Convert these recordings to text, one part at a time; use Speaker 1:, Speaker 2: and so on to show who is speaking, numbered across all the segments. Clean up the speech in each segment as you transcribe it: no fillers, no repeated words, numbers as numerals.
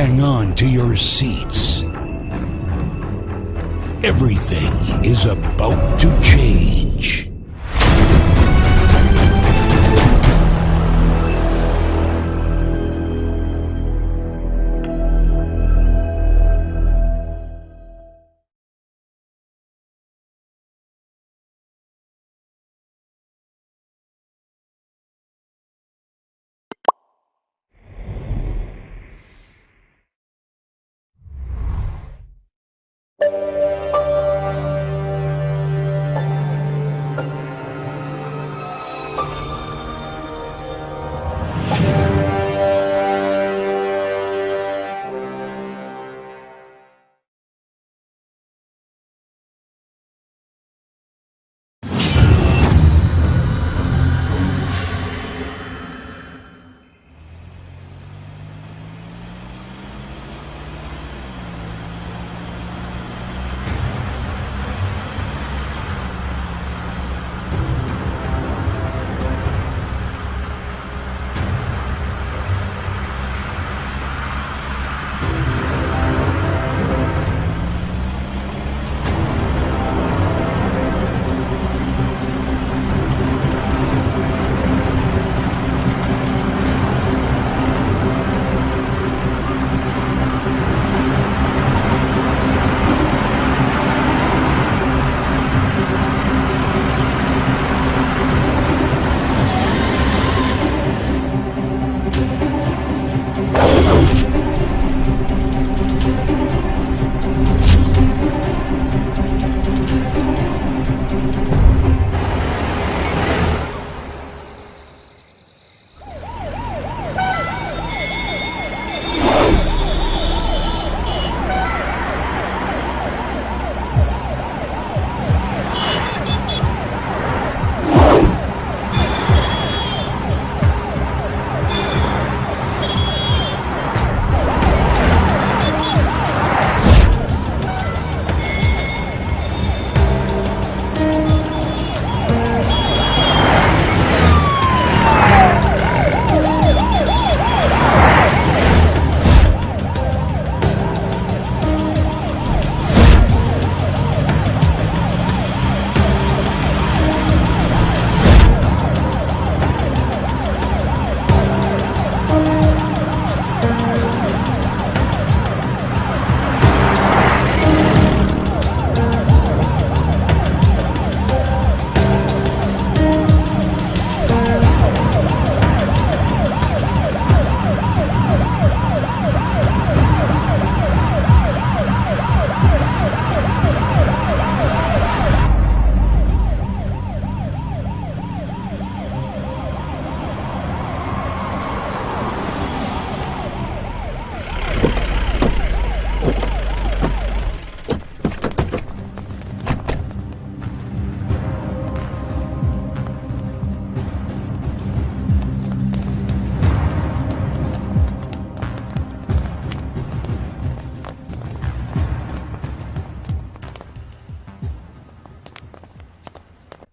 Speaker 1: hang on to your seats. Everything is about to change.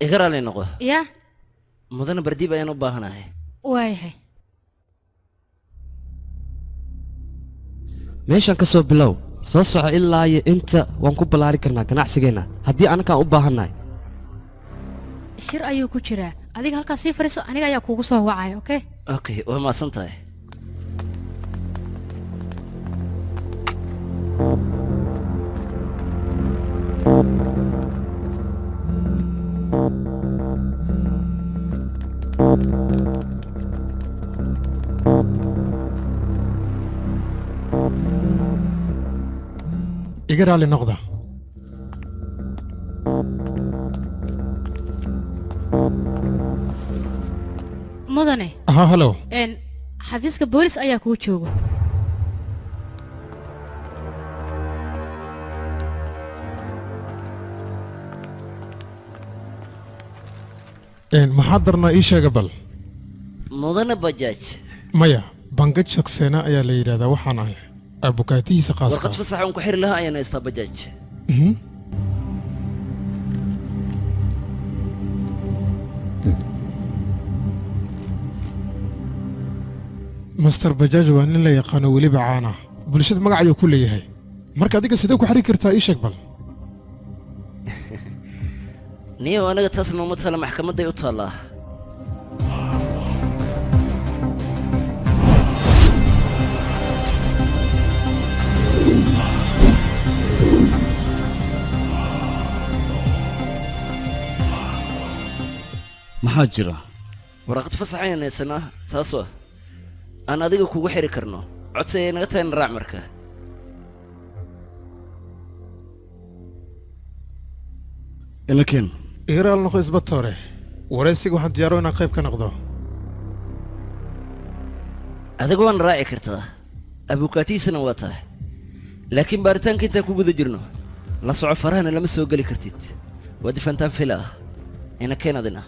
Speaker 2: إقرأ لي نقول
Speaker 3: يا
Speaker 2: مدن بردي بيانو باهنا هي
Speaker 3: واي
Speaker 4: meeshan ka soo bilow soo soco ilaa iyo inta waan ku ballaari karnaa ganacsigeena haddii anakaan u baahannahay
Speaker 3: shir ayuu ku jiraa adiga halkaas sii fariiso aniga ayaa kuugu soo wacaya okay
Speaker 2: okay waa maasan tahay
Speaker 5: اقرا لي نقطة
Speaker 3: مدني
Speaker 5: ها هلو
Speaker 3: ان xafiiska boolis ayaa kuu joogo
Speaker 5: ان محضرنا ايش قبل
Speaker 2: مدن بجاج
Speaker 5: مايا بنقد شخصنا يا ليلى ذا وحنا ابوكاتي سقاس
Speaker 2: وقد فسح عنك حير لها انا استبجاج
Speaker 5: مستر بجاج وان لا يقانو ولي بعانا bulshada magac ayuu ku leeyahay marka adiga sidee ku xiriir kartaa ii sheeg bal
Speaker 2: niyow anaga taas nooma tala maxkamadday u taallaa
Speaker 4: maxaa jira
Speaker 2: waraqad fasax ayaan haysanaa taasoo aan adiga kugu xiri karno codsi ayay naga tahay na raac marka
Speaker 4: ilaken
Speaker 5: igaraal noqo isbatoore waraysiga waxaan diyaaro inaan qayb ka noqdo
Speaker 2: adiga waana raaci kartaa abukaatiisana waa tahay laakiin baaritaanka intaan ku guda jirno la soco farahana lama soo geli kartid waa difantaan fila ah ina keenadina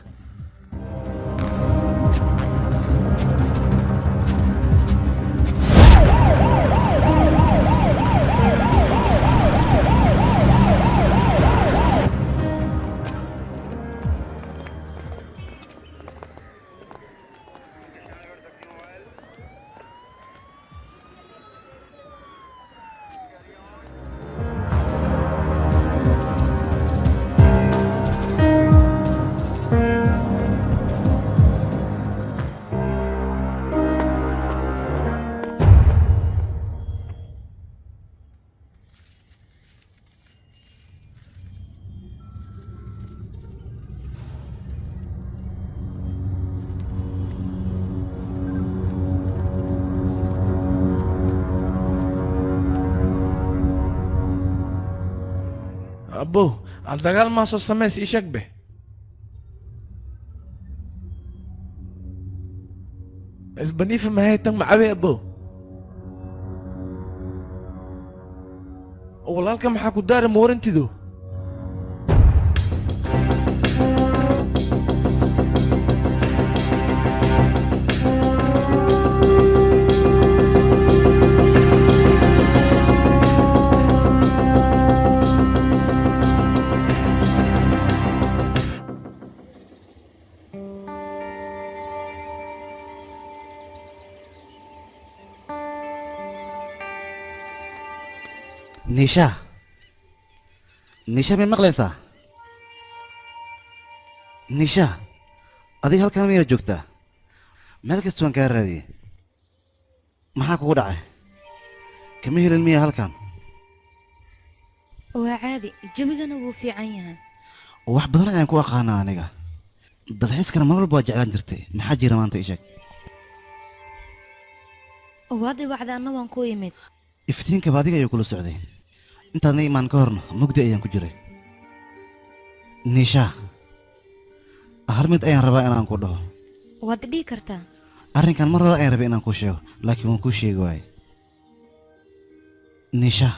Speaker 6: أبو الدجال ما صار سماس إيشك به إذا بني في ما هي تم معبي أبو والله كم حكوا دار مور انت دو
Speaker 4: niisha may maqlaysaa niisha adiga halkan miyaa joogtaa meel kasta waan kaa raadiyey maxaa kugu dhacay kama helin miyaa halkan
Speaker 7: waa caadi jabigana wuu fiican yahay
Speaker 4: wax badan ayaan ku aqaanaa aniga dalxiiskana mar walba waa jeclaan jirtay maxaa jira maanta ii sheeg
Speaker 7: waad i wacdaanna waan ku imid
Speaker 4: iftiinkaba adiga ayuu kula socday intaadna imaan ka horna mugdi ayaan ku jiray niisha hal mid ayaan rabaa inaan ku dhaho
Speaker 7: waad dhihi kartaa
Speaker 4: arrinkan mar hore ayaan rabay inaan kuu sheego laakiin waan kuu sheegi waaye niisha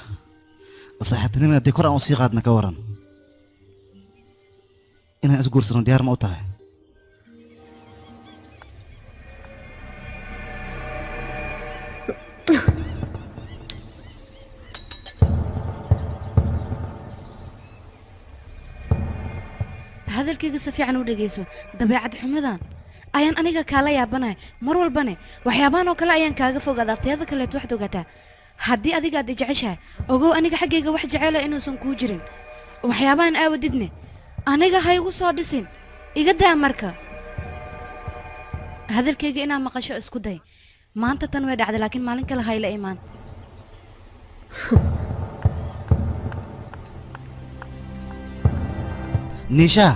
Speaker 4: saaxiibtinimada haddii kor aan u sii qaadna ka waran inaan isguursano diyaar ma u tahay
Speaker 7: hadalkayga si fiican u dhegayso dabeecad xumadan ayaan aniga kaala yaabanahay mar walbane waxyaabahan oo kale ayaan kaaga fogaadaa teeda kaleeto waxaad ogaataa haddii adiga aad i jeceshahay ogow aniga xaggayga wax jecela inuusan kuu jirin waxyaabahan aawadidne aniga ha igu soo dhisin iga daa marka hadalkayga inaad maqasho isku day maanta tan way dhacday laakiin maalin kale hayla imaan
Speaker 4: niisha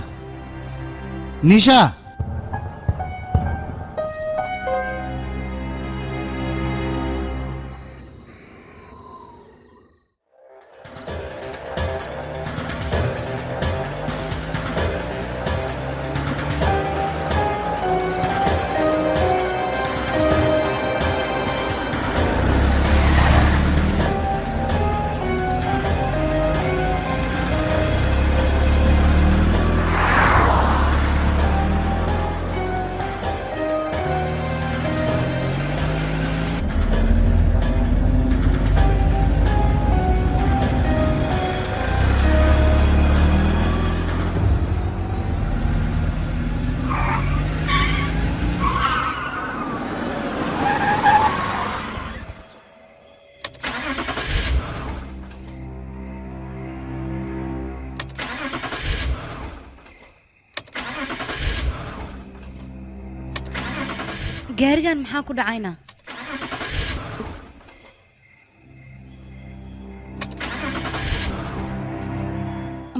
Speaker 7: gaarigan maxaa ku dhacayna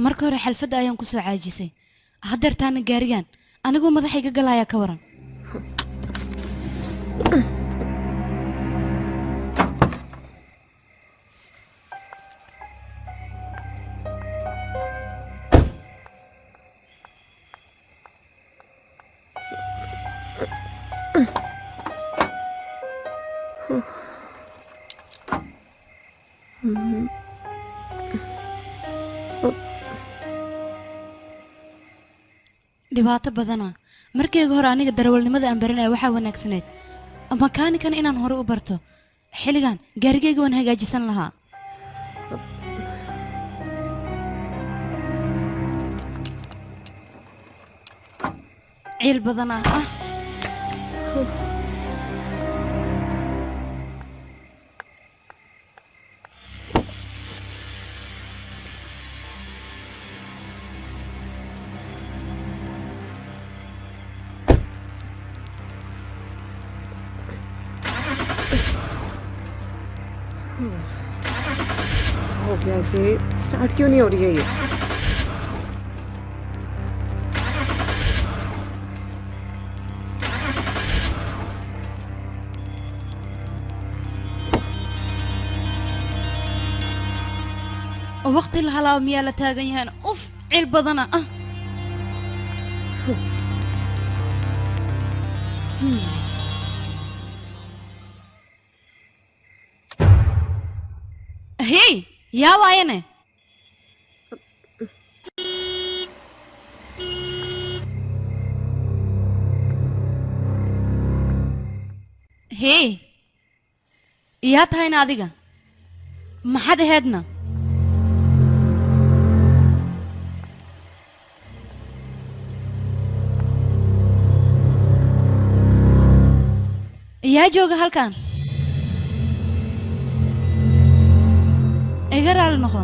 Speaker 7: marka hore xalfadda ayaan ku soo caajisay haddeertaana gaarigan anigoo madaxayga galaayaa ka waran dhibaato badana markayga hore aniga darawalnimada aan baranaya waxaa wanaagsaneyd makaanikan inaan hore u barto xilligan gaarigayga waan hagaajisan lahaa ciil badana
Speaker 8: हो गया इसे स्टार्ट क्यों नहीं हो रही है ये
Speaker 7: وقت الهلا ميالة تاغيان اوف عيل بدنا هي يا واينه هي يا تاين adiga maxad heedna yaa jooga halkan iga raali noqo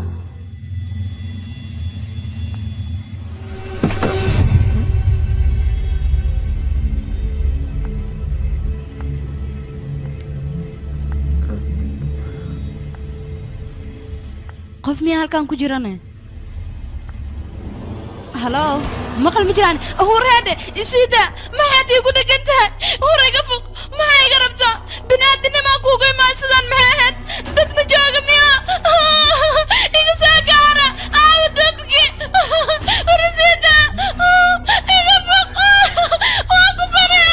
Speaker 7: qof miyaa halkan ku jirane halo maqal ma jiraan hureede isida maxaad iigu dhegan tahay hureyga fog maxaa iga rabtaa binaadinimaa kuugu imaan sidaan maxay ahayd dad ma jooga miyaa iga soo gaara aawa dadki hurisida iga fog waa ku bare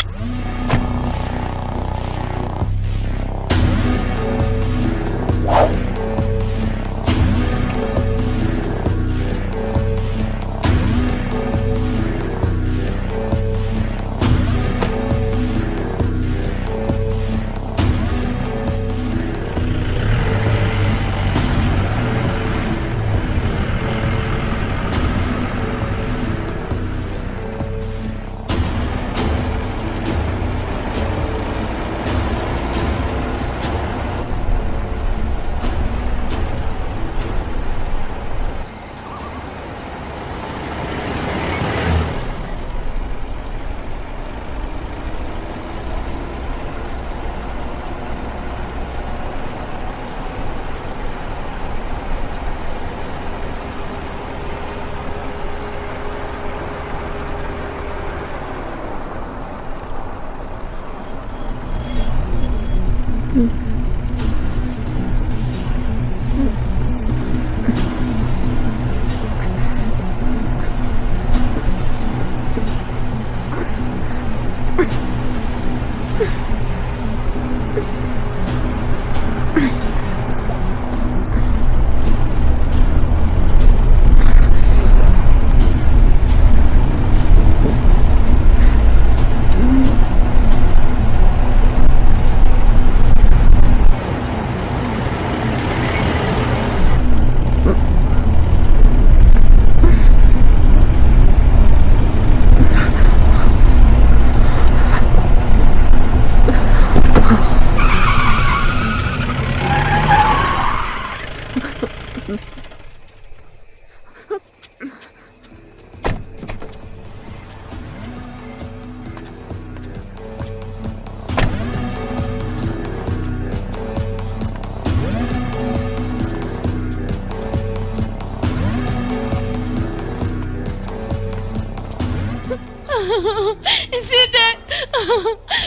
Speaker 7: Sida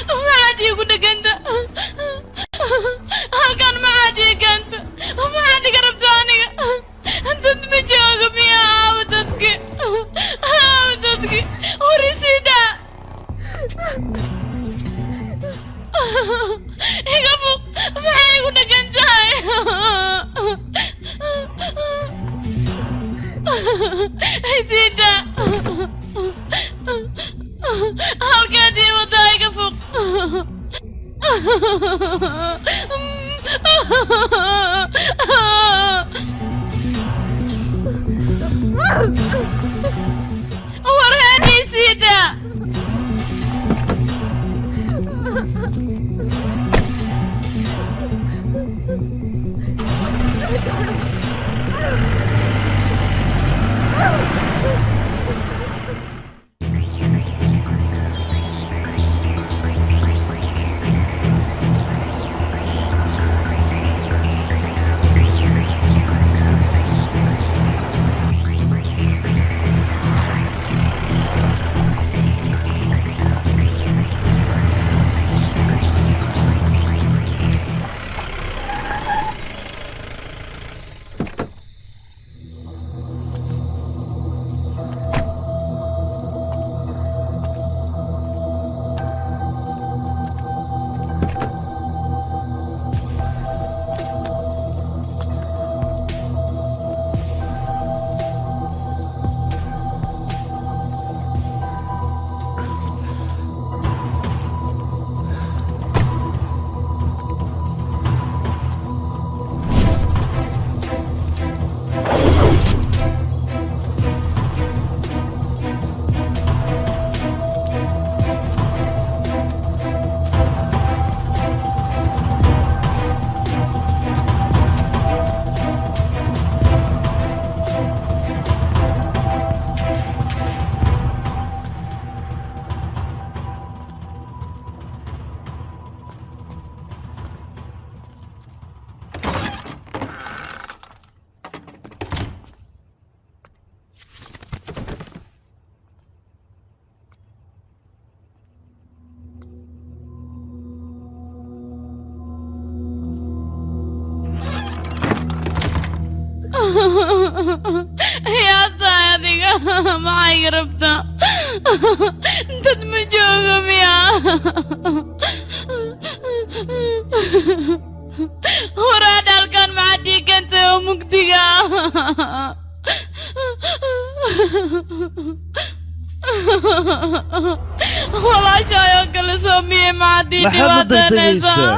Speaker 7: maxaad iigu dheganta halkan maxaad ii keenta maxaad iga rabta aniga dad ma jooga miyaa aawa dadki hori sida iga fog maxay igu dhegan tahay sida halkeed ii wadaa iga fog warheedii sida yaa tahay adiga maxay iga rabtaa dad ma jooga miyaa horaadh halkan maxaad ii keentay oo mugdiga walaashaayoo kale soo miyey maxaad ii dhibaateynaysaa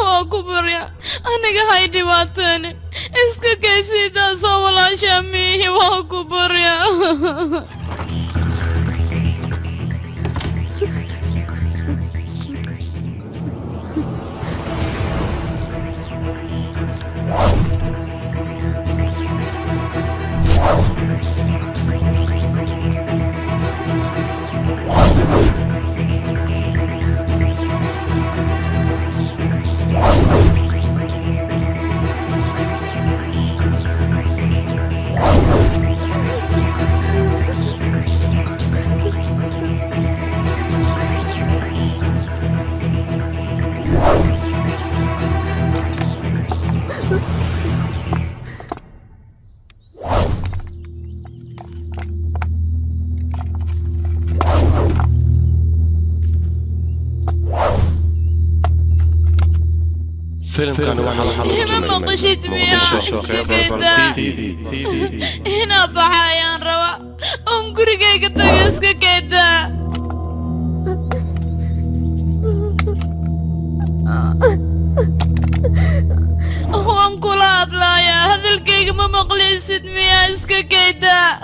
Speaker 7: waa ku barya aniga hay dhibaateene iska kaysiidaasoo walaashaa miihi waa ku barya
Speaker 9: فيلم كانوا
Speaker 7: ما مقشيت مياه هنا بحايان روا انقري كيكا تغسك كيدا وانقلات لا يا هذا الكيك ما مقليسد مياه اسكا كيدا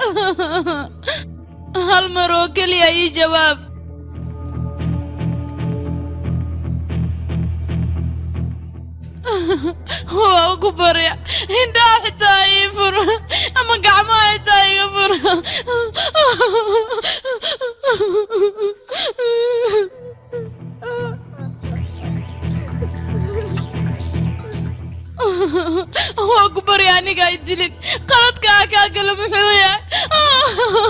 Speaker 7: هالمروكل يا اي جواب هو كبر يا هندا حتى يفر أما قعما حتى يفر waa ku bari aniga ay dilin qaladkaa kaa gala muxuu yahay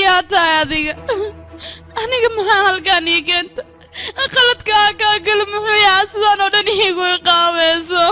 Speaker 7: yaa tahay adiga aniga maxaa halkaan ii keenta qaladkaa kaa gala muxuu yahay sidaan oo dhan iigu iqaamayso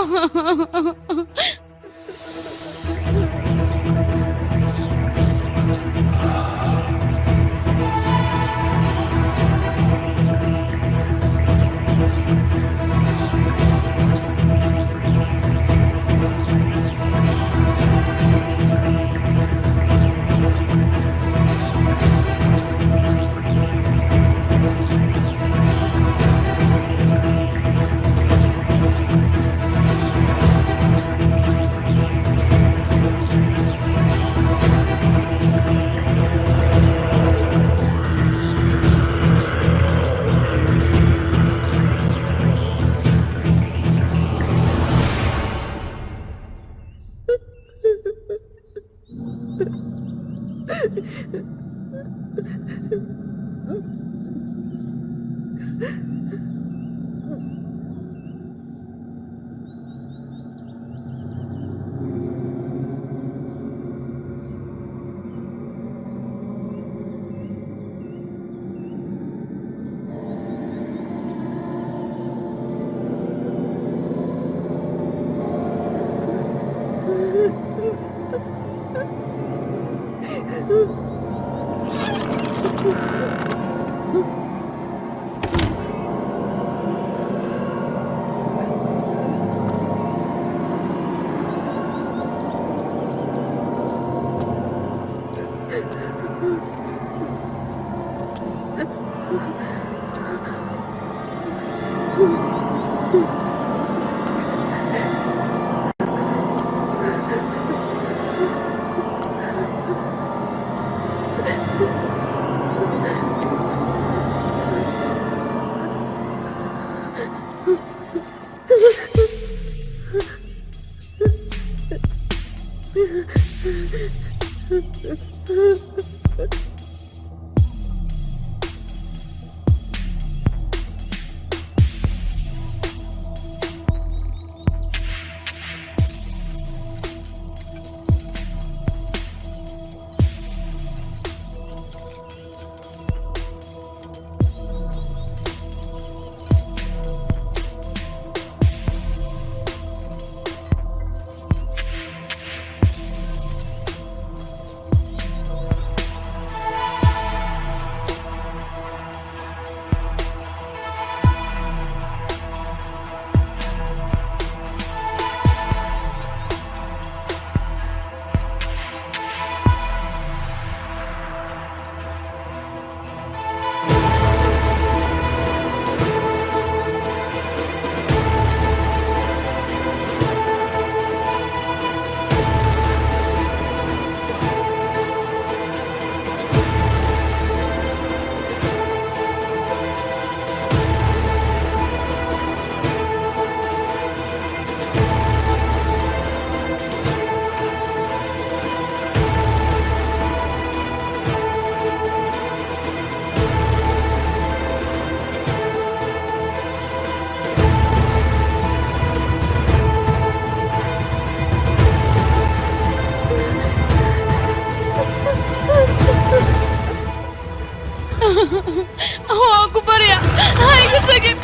Speaker 7: waan ku barya ha iga tagin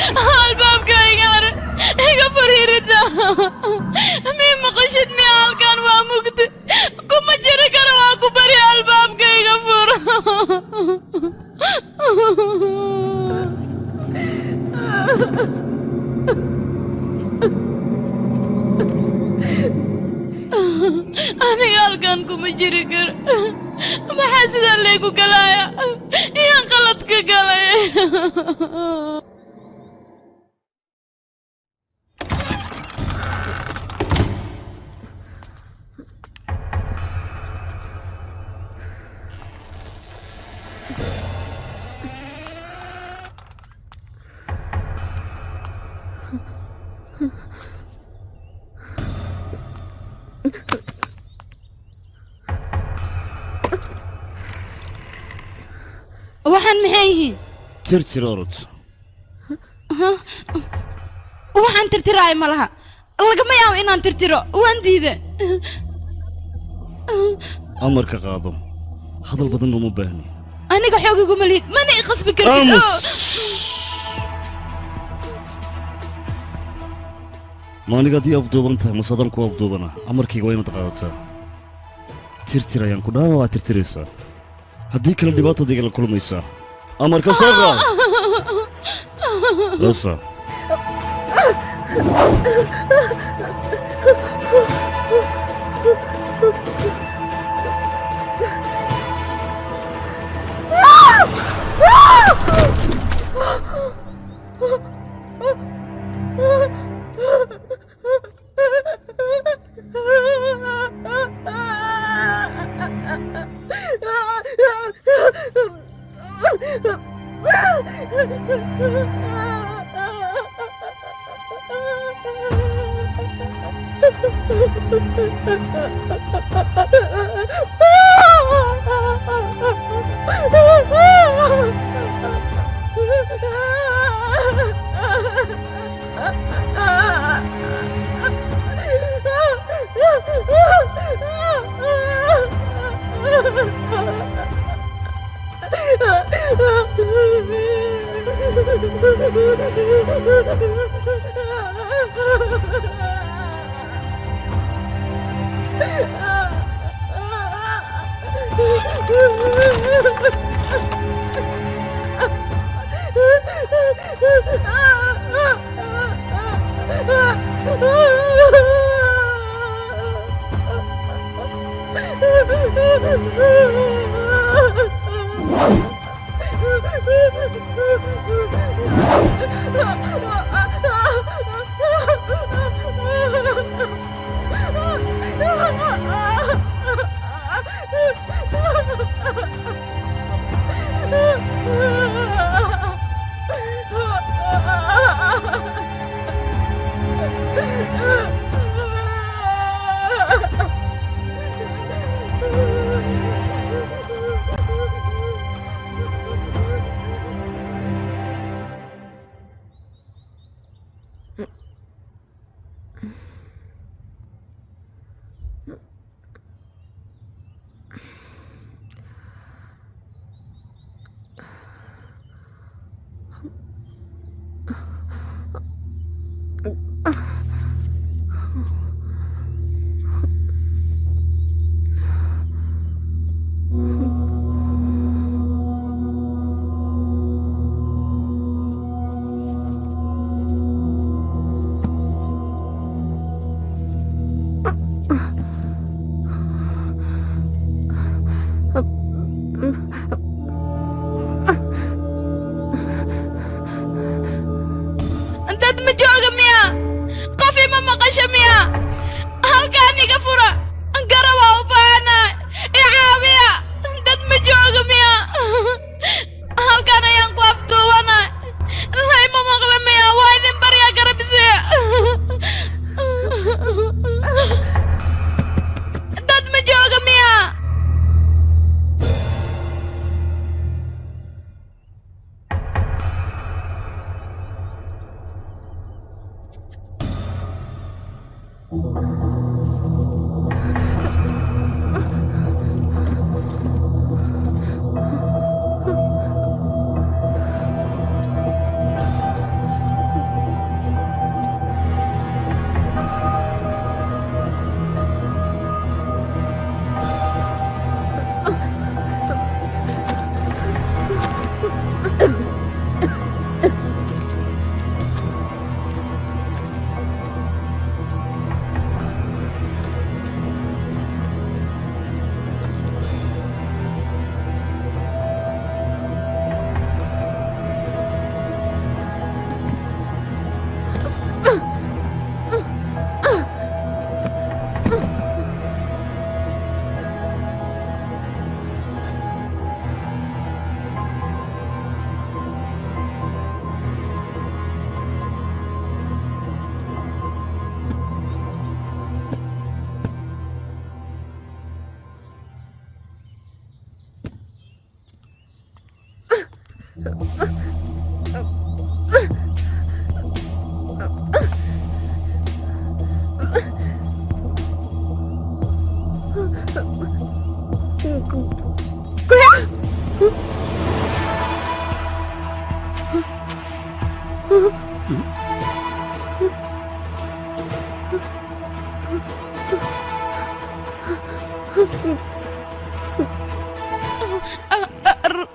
Speaker 7: albaabka igana iga fariirida mii maqashid miya halkan waa mugdi kuma jiri karo waan ku barya albaabka iga fur aniga halkan kuma jiri karo maxaa sidaa laygu galaaya iyaan qalad ka galay waxaan maxay yihiin
Speaker 2: tirtir orod
Speaker 7: waxaan tirtiraay ma laha lagama yaabo inaan tirtiro waan diiday
Speaker 2: amarka qaado hadal badan uma baahni
Speaker 7: aniga xoog iguma lihid mana i qasbi kartid
Speaker 2: maaniga haddii afduuban tahay masadan ku afduubana amarkayga waa inaad qaadataa tirtir ayaan ku dhaha waa tirtiraysaa haddii kale dhibaatad igala kulmaysaa amarka soo qaad lasa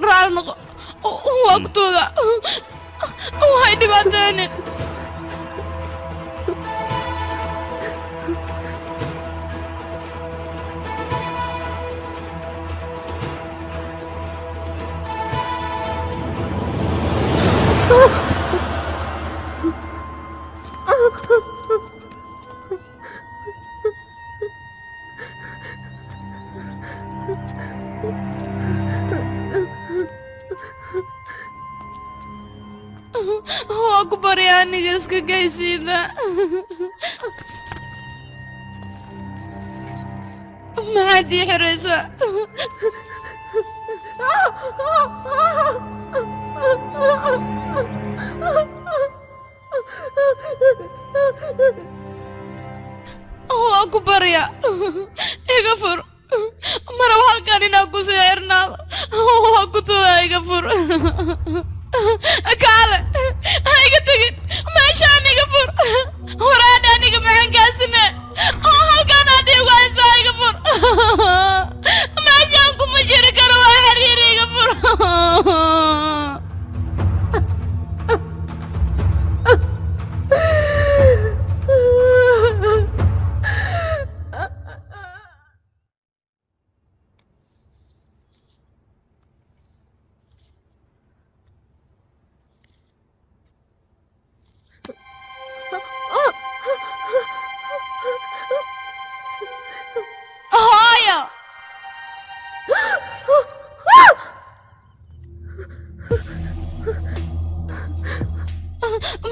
Speaker 7: raal noqo waqtiga waxay dhibaateeneen waa ku baryaa aniga iska geysiida maxaad ii xiraysaa waa ku baryaa iga fur marab halkan inaan ku sii xirnaado waa ku tugaa iga fur kaale ha iga tegin meeshaan iga fur horaadha aniga maxankaasine oo halkaan aad iigu haysaa iga fur meeshaan kuma jiri karo waa xiriir iga fur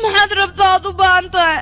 Speaker 7: maxaad rabtaa aad u baahan tahay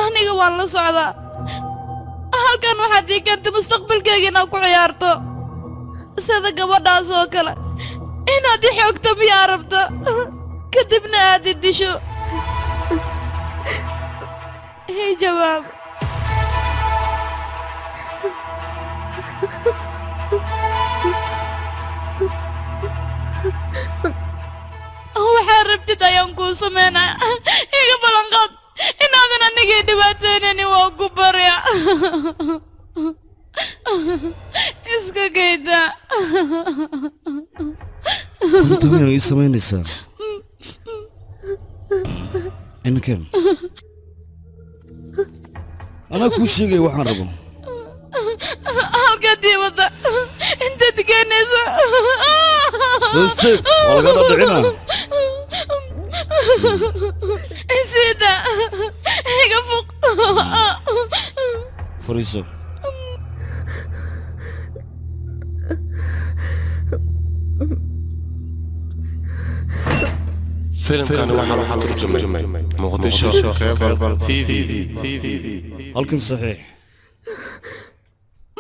Speaker 7: aniga waan la socdaa halkan waxaad ii keentay mustaqbalkayga inaad ku ciyaarto sida gabadhaas oo kale inaad i xoogto miyaa rabta kadibna aad i disho ii jawaab waxaad rabtid ayaan kuu samaynaya iga ballanqaad inaadan anigii dhibaataynaynin waa ku barya iska geyda
Speaker 4: runta wayna ii samaynaysaa inkan anaa kuu sheegaya waxaan rabo
Speaker 7: halkaa diibadda intaad keenaysa
Speaker 4: soo istaag waa laga dhadhicinaa
Speaker 7: sida iga fuq
Speaker 4: fariiso
Speaker 9: filimkani waxaa lagu turjumay muqdisho cable tv
Speaker 4: halkan saxiix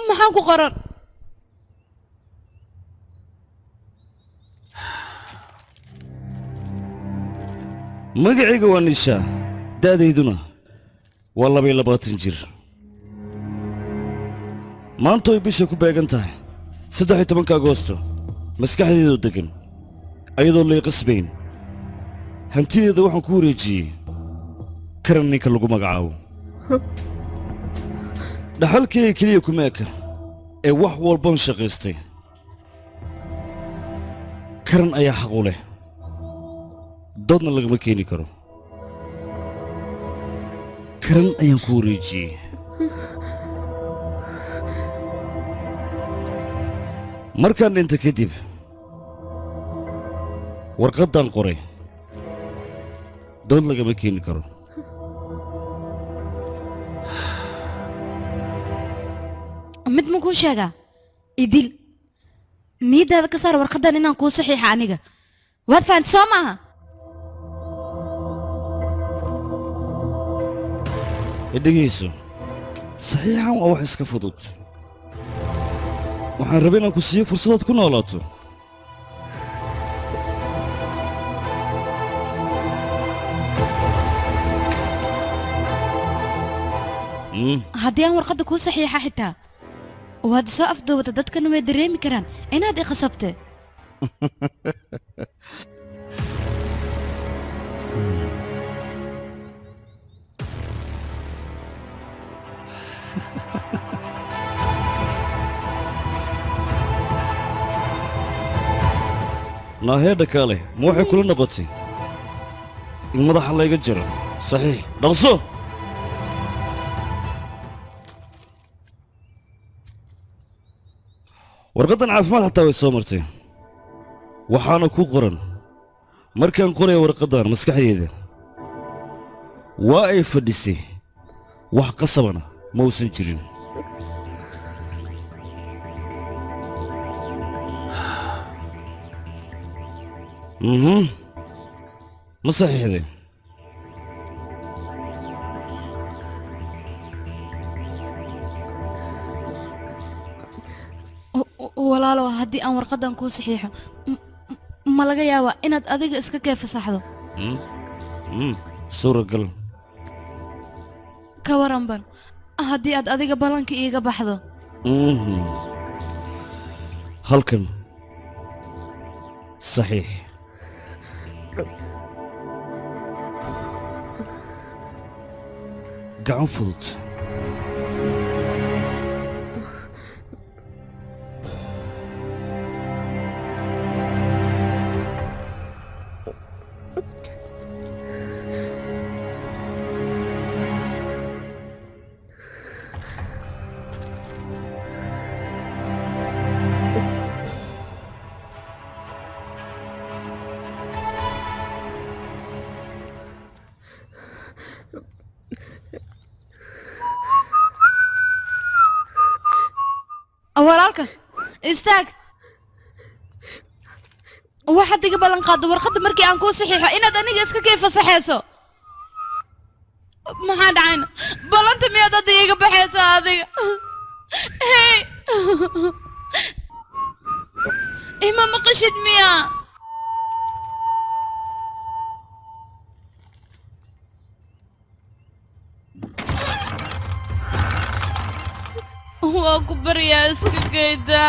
Speaker 7: maxaan ku qoran
Speaker 4: magacayga waa nisha da'dayduna waa 22 jir maanta ay bisha ku beegan tahay 13 agoosto maskaxdeedu degan ayadoo lay qasbayn hantideeda waxaan ku wareejiyey karan ninka lagu magacaabo dhaxalkayga keliya kuma ekan ee wax walban shaqaystay karan ayaa xaq u leh doodna lagama keeni karo karan ayaan ku wareejiyey markaan dhinta kadib warqaddaan qoray dood lagama keeni karo
Speaker 7: mid ma kuu sheegaa idil niyaddaada ka saar warqaddan inaan kuu saxiixa aniga waad fahanti soo maaha
Speaker 4: dhegayso saxiixan waa wax iska fudud waxaan rabay inaan ku siiyo fursadaad ku noolaato
Speaker 7: haddii aan warqadda kuu saxiixa xitaa waad soo afduubata dadkana way dareemi karaan inaad i khasabte
Speaker 4: naaheedha kaale ma waxay kula noqotay in madaxa layga jiro saxiix dhaqso warqaddan caafimaad xataa way soo martay waxaana ku qoran markaan qoraya warqaddan maskaxdeeda waa ay fadhisay wax qasabana ma uusan jirin ma saxiixday
Speaker 7: walaalow haddii aan warqaddan kuu saxiixo ma laga yaabaa inaad adiga iska kee fasaxdo
Speaker 4: suuragal
Speaker 7: ka waranban haddii aad adiga ballanka iiga baxdo
Speaker 4: halkan saxiix gacan fudud
Speaker 7: walaalka istaag waxaad iga ballan qaaddo warqadda markii aan kuu saxiixo inaad aniga iska kee fasaxayso maxaa dhacayna ballanta miyaad hadda iiga baxaysaa adiga hey ima maqashid miyaa waa ku baryaa iska geyda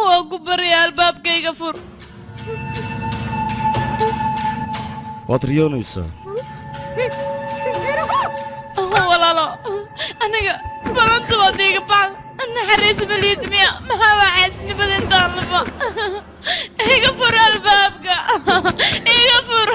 Speaker 7: واقو بريا الباب كي غفور
Speaker 4: waad riyoonaysaa
Speaker 7: ولا لا أنا بلنت وديك بعض أنا حريص بليد ميا ما هو عايزني بدين طالبة يغفر الباب يغفر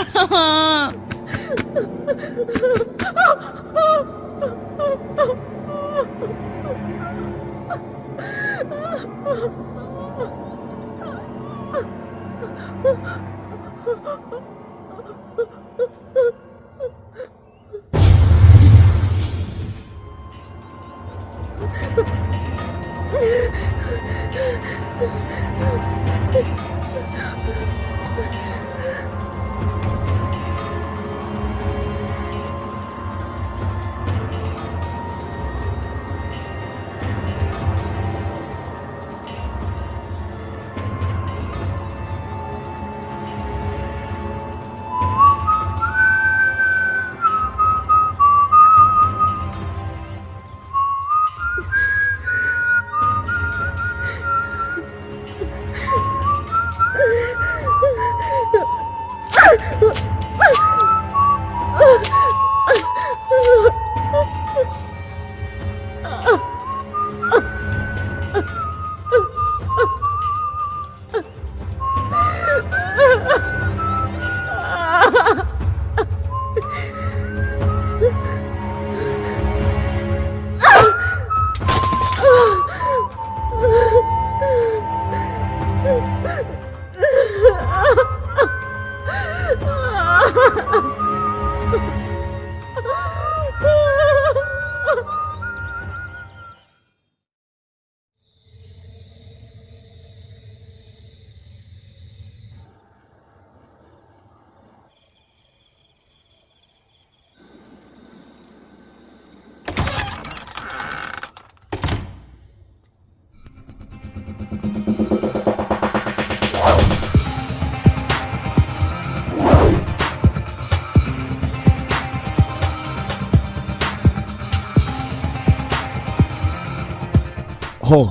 Speaker 4: هو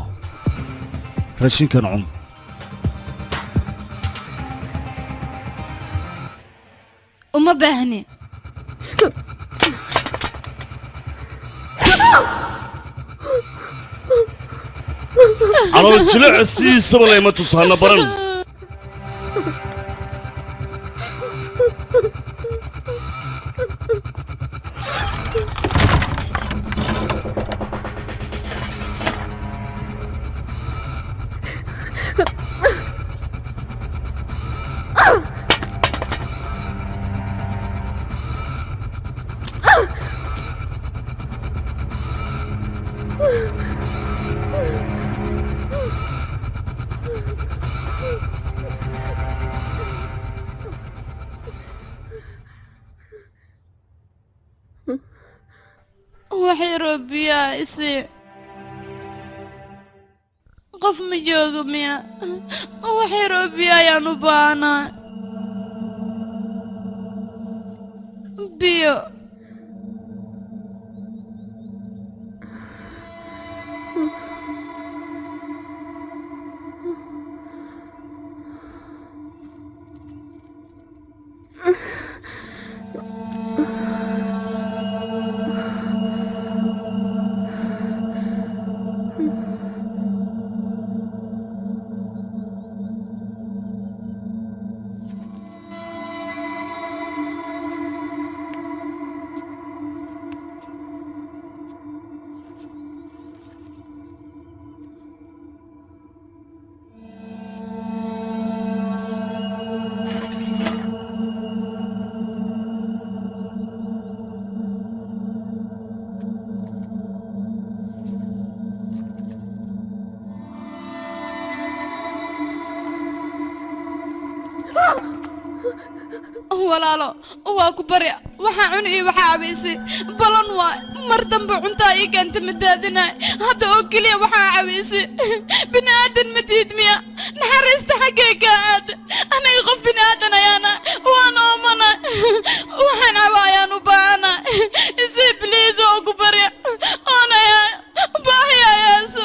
Speaker 4: راشين كان عم
Speaker 7: وما باهني
Speaker 4: على الجلع السيس ولا ما تصهنا برن
Speaker 7: waxay roobiyaa isi qof ma joogo miya waxay roobiyaa ayaan u baahnaa biyo walaalo waa ku bari waxa cunay waxa cabeysay balan waa mar dambe cunta ay keentay madaadinay hadda oo kaliya waxa cabeysay binaadan madid miya naxariista xageega aad aniga qof binaadan ayana waan oomana waxaan cabaayaan u baana isi please oo ku bari ona baahi ayaaso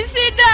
Speaker 10: Isida!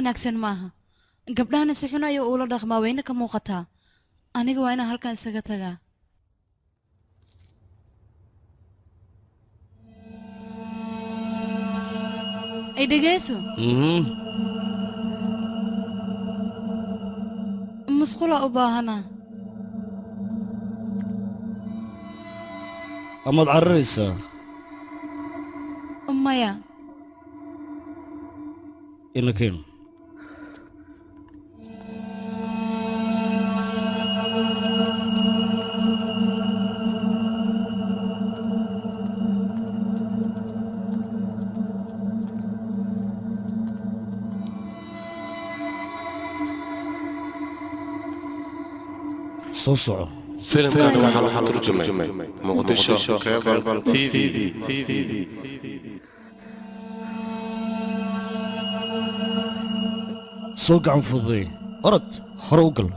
Speaker 7: wanaagsan maaha gabdhahana si xun ayuu ula dhaqmaa wayna ka muuqataa aniga waa inaan halkan isaga tagaa ay dhegeyso musqula u baahanaa
Speaker 4: amaad cararaysaa
Speaker 7: maya
Speaker 4: ina keeno soo soco
Speaker 9: filimkan waxaa lagu turjumay muqdisho cable TV
Speaker 4: soo gacan fududay orod hore u gal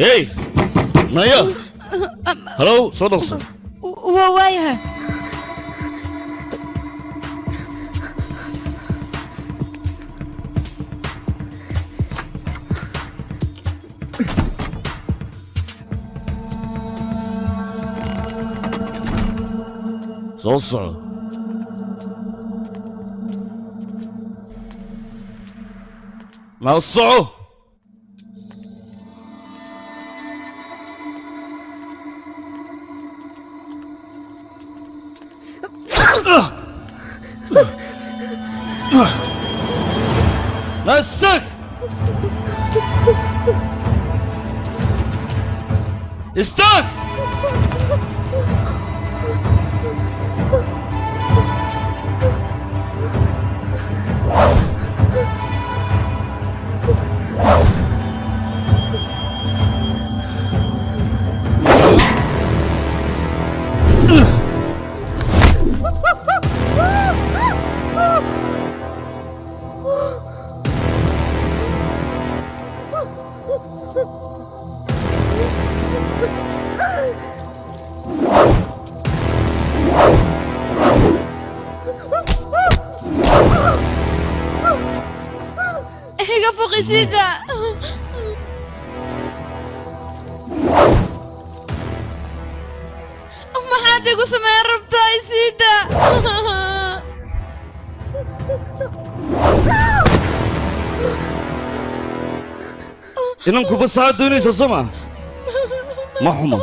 Speaker 4: hey naya hello soo dhaqso
Speaker 7: waayahay
Speaker 4: soo soco naa soco نسك استاك
Speaker 7: iga foqisida maxaad igu samayn rabtaa isida
Speaker 4: inaan ku fasaxa doonaysa soo ma ma xumo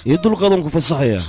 Speaker 4: iyo dulqaadan ku fasaxaya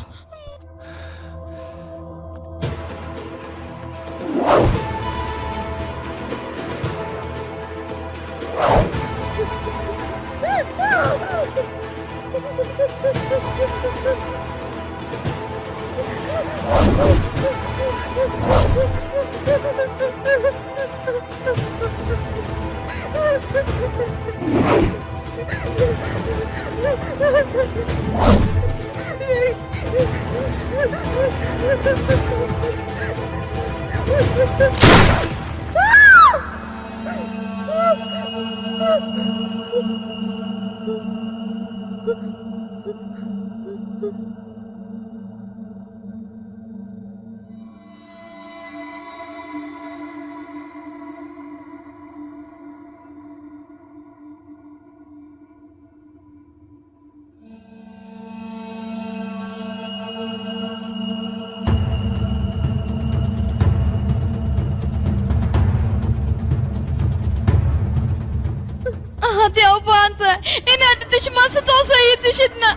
Speaker 7: haddii aa u baahan tahay inaad dishmaansi toosa iyo dishidna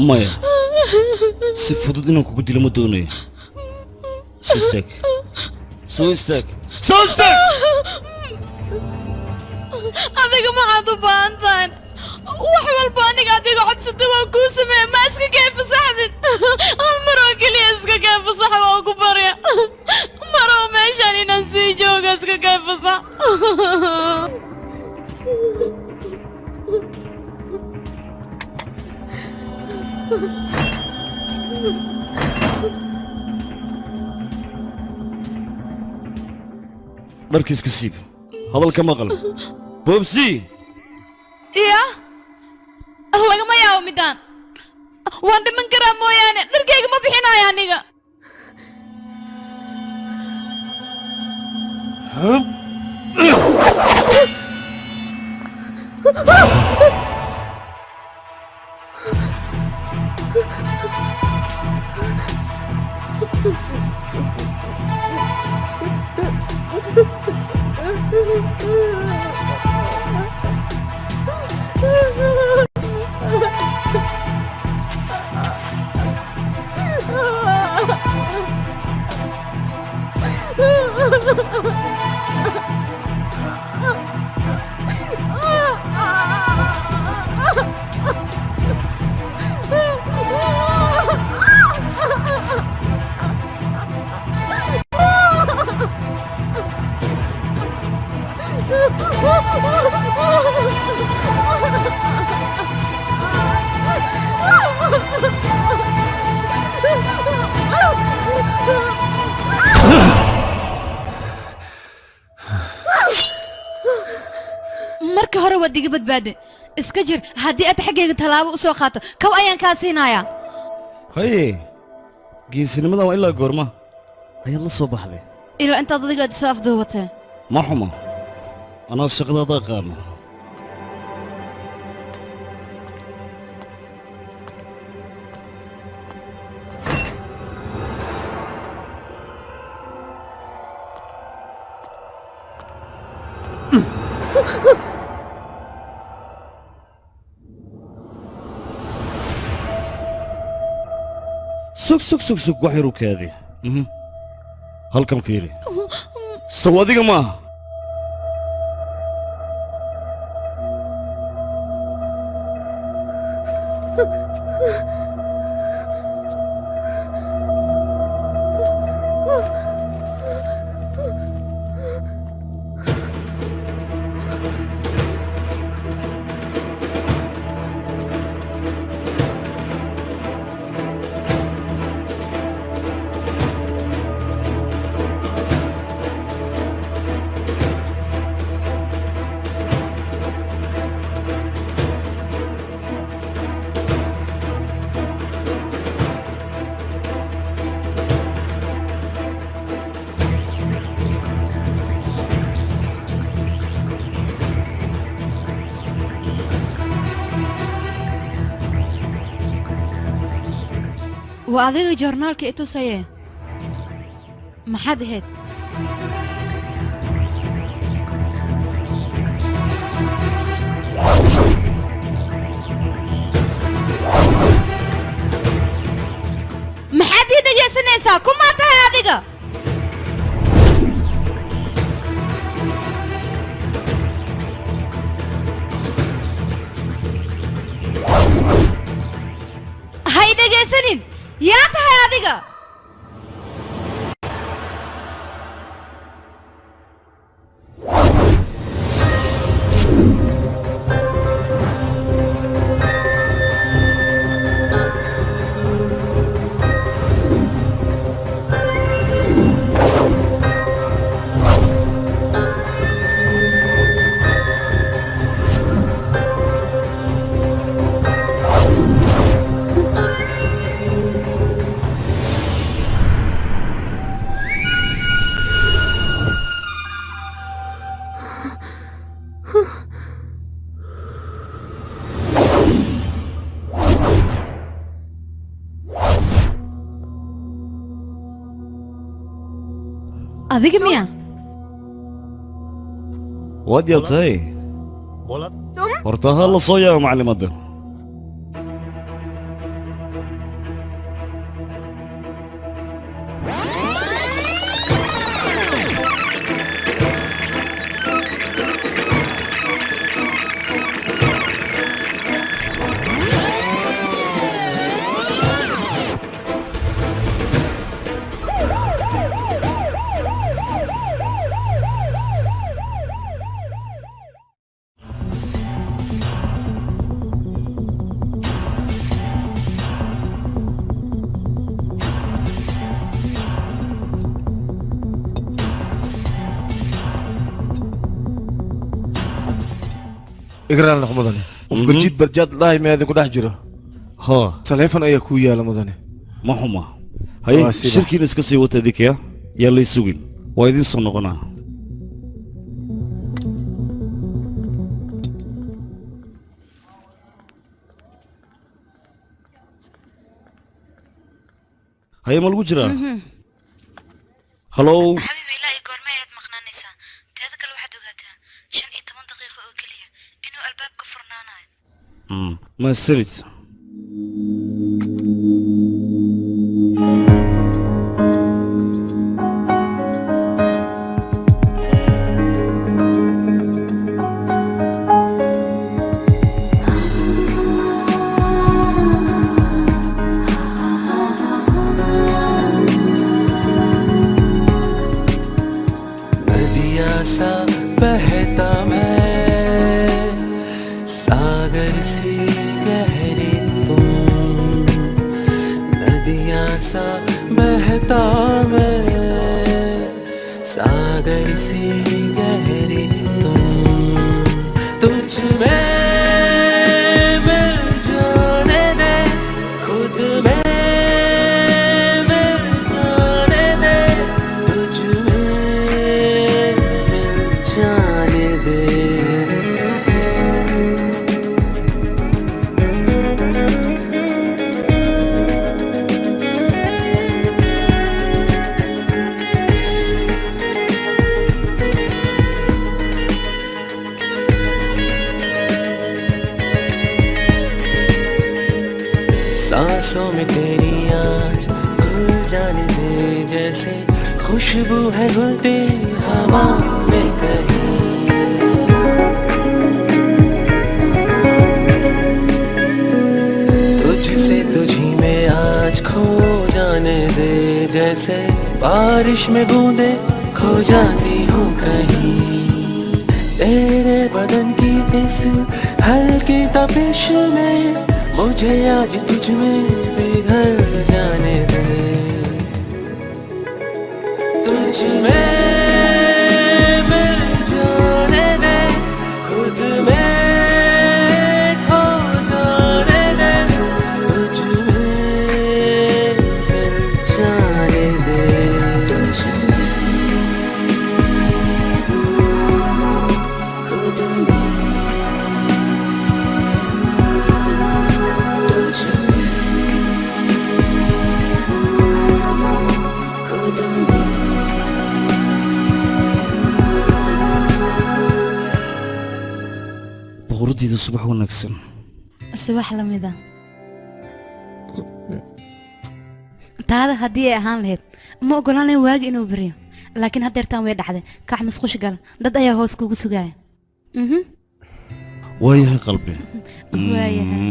Speaker 4: maya si fudud inaan kugu dilo ma doonayo soo istaag soo istaag soo istaag
Speaker 7: adiga maxaad u baahan tahay wax walba aniga adiga codsata waan kuu sameeye ma iska kee fasaxdid hal maroo keliya iska kee fasax waa ugu barya maroo meeshaan inaan sii jooga iska kee fasax
Speaker 4: dharkiiska siib hadalka maqal boobsi
Speaker 7: iya lagama yaabo midaan waan dhiman karaa mooyaane dharkayga ma bixinayo aniga marka hore waad iga badbaadin iska jir haddii aad xaggayga tallaabo u soo qaato kow ayaan kaa siinayaa
Speaker 4: haye geesinimada waa ilaa goorma ayaad la soo baxday
Speaker 7: ilaa intaad adiga aad isoo afduubatee
Speaker 4: ma xuma anaa shaqadaada qaano sug wax yar u kaadi halkan fiiri sow adiga maaha
Speaker 7: waa adiga joornaalka i tusaye maxaad ahayd maxaad ii dhegaysanaysaa kumaa tahay adiga hay dhegaysanin yaa tahay adiga adiga miya
Speaker 4: waad yaabtahay horta ha la soo yaabo maclimadda
Speaker 6: igraan laq mudane qof barjiid barjaad lahay meedin ku dhex jiro
Speaker 4: haa
Speaker 6: taleefon ayaa kuu yaala mudane
Speaker 4: ma xuma haye shirkiina iska sii wata adikaya yaa lay sugin waa idiin soo noqonaa haye ma lagu jiraa hallow
Speaker 7: xabiibi ilaa iyo goorma ayaad maqnaanaysaa teeda kale waxaad ogaataa 15 daqiiqo oo keliya inuu albaabka furnaanayo
Speaker 4: mahadsanid
Speaker 10: बहता मैं सागर सी गहरी तुम नदियाँ सा बहता मैं सागर सी गहरी तुम तुझ में मिल जाने दे खुद में सांसों में तेरी आज घुल जाने दे जैसे खुशबू है घुलती हवा में कहीं तुझसे तुझी में आज खो जाने दे जैसे बारिश में बूंदे खो जाती हूँ कहीं तेरे बदन की इस हल्की तपिश में मुझे आज तुझ में पिघल जाने दे तुझ में मिल जाने दे खुद में खो जाने दे तुझ में मिल जाने दे तुझ में खुद में
Speaker 4: boqoradiida subax wanaagsan
Speaker 7: subax lamida taada haddii ay ahaan lahayd ma ogolaanayn waagi inuu beriyo laakiin haddeertaan way dhacday kax masqush gal dad ayaa hoos kugu sugaya
Speaker 4: waayahay qalbi
Speaker 7: waayahay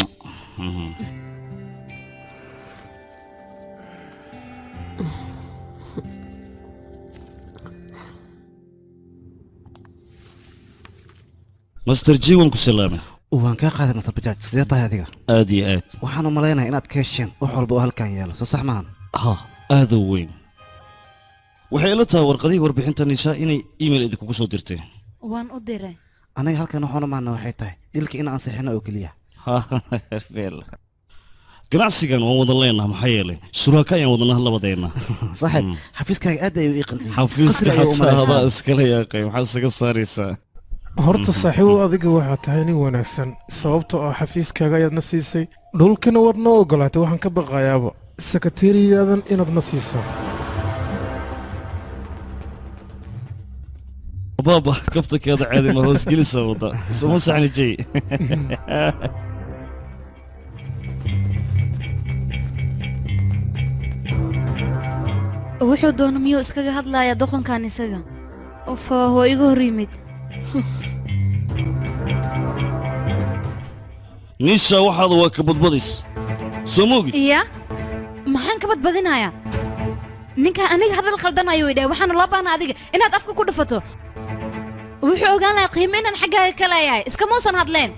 Speaker 4: master g waan ku salaamay
Speaker 11: waan kaa qaaday master bajaaj sidee tahay adiga
Speaker 4: aad iyo aad
Speaker 11: waxaan u malaynayaa inaad ka hesheen wax walba oo halkan yaalo soo sax maahan
Speaker 4: ha aad u weyn waxay ila tahay warqadihii warbixinta nisha inay email idinku soo dirtay
Speaker 7: waan u diray
Speaker 11: aniga halkan waxaan u maana waxay tahay dilka in aan saxino oo keliya
Speaker 4: ganacsigan waan wada leenaha maxaa yeelay shuraaka ayaan wadanaha labadeena
Speaker 11: saaxiib xafiiskaaga aad ayuu ii qalbiyey
Speaker 4: xafiiska xataa hadaa iskala yaaqay maxaa isaga saaraysaa
Speaker 5: horta saaxiibow adiga waxaa tahay nin wanaagsan sababtoo ah xafiiskaaga ayaadna siisay dhulkana waad noo ogolaatay waxaan ka baqayaaba sakateeriyaadan inaad na siiso
Speaker 4: بابا كفتك هذا عادي ما هو سكيل سودا سمو سعني جاي
Speaker 7: wuxuu doono miyuu iskaga hadlayaa doqonkan isaga of waa iga hor yimid
Speaker 4: نيشا واحد وكبدبديس سموغي
Speaker 7: iya maxaan ka badbadinayaa ninka aniga hadal khaldan ayuu idhay waxaan loo baahnaa adiga inaad afka ku dhufato wuxuu ogaan lahaa qiimo inaan xaggaaga ka leeyahay iska muusan hadleen